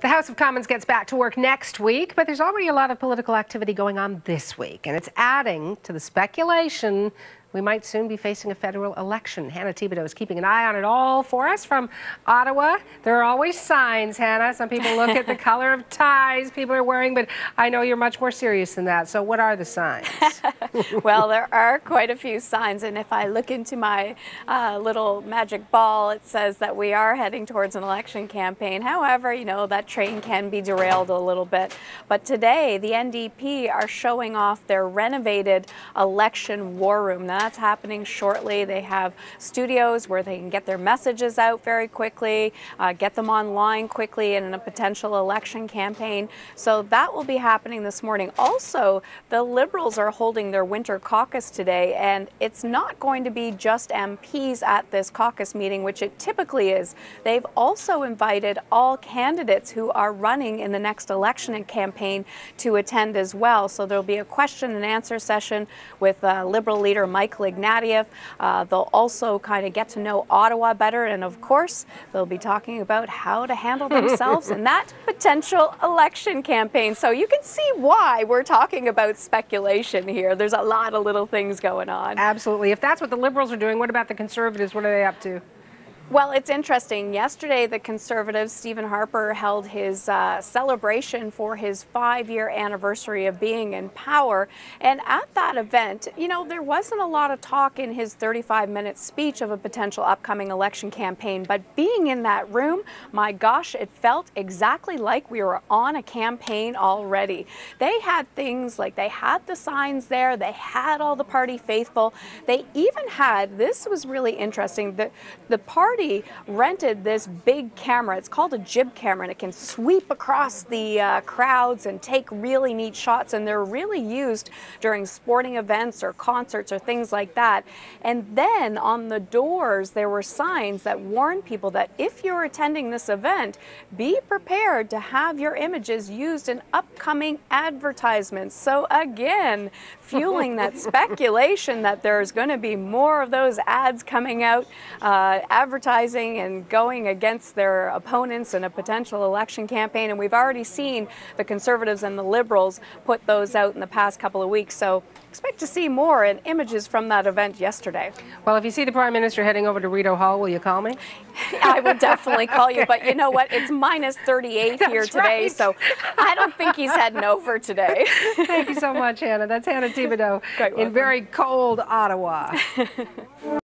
The House of Commons gets back to work next week, but there's already a lot of political activity going on this week, and it's adding to the speculation we might soon be facing a federal election. Hannah Thibedeau is keeping an eye on it all for us from Ottawa. There are always signs, Hannah. Some people look at the color of ties people are wearing, but I know you're much more serious than that. So what are the signs? Well, there are quite a few signs, and if I look into my little magic ball, it says that we are heading towards an election campaign. However, you know, that train can be derailed a little bit. But today, the NDP are showing off their renovated election war room. Now, that's happening shortly. They have studios where they can get their messages out very quickly, get them online quickly in a potential election campaign. So that will be happening this morning. Also, the Liberals are holding their winter caucus today, and it's not going to be just MPs at this caucus meeting, which it typically is. They've also invited all candidates who are running in the next election and campaign to attend as well. So there'll be a question and answer session with Liberal leader Michael Ignatieff. They'll also kind of get to know Ottawa better, and of course they'll be talking about how to handle themselves in that potential election campaign. So you can see why we're talking about speculation here. There's a lot of little things going on. Absolutely. If that's what the Liberals are doing, what about the Conservatives? What are they up to? Well, it's interesting. Yesterday, the Conservative Stephen Harper held his celebration for his 5-year anniversary of being in power. And at that event, you know, there wasn't a lot of talk in his 35-minute speech of a potential upcoming election campaign. But being in that room, my gosh, it felt exactly like we were on a campaign already. They had things like they had the signs there. They had all the party faithful. They even had, this was really interesting, the party rented this big camera. It's called a jib camera, and it can sweep across the crowds and take really neat shots, and they're really used during sporting events or concerts or things like that. And then on the doors there were signs that warned people that if you're attending this event, be prepared to have your images used in upcoming advertisements. So again, fueling that speculation that there's going to be more of those ads coming out, advertising and going against their opponents in a potential election campaign. And we've already seen the Conservatives and the Liberals put those out in the past couple of weeks. So expect to see more and images from that event yesterday. Well, if you see the Prime Minister heading over to Rideau Hall, will you call me? I will definitely call you. But you know what? It's minus 38 here today, right. So I don't think he's heading over today. Thank you so much, Hannah. That's Hannah Thibedeau in very cold Ottawa.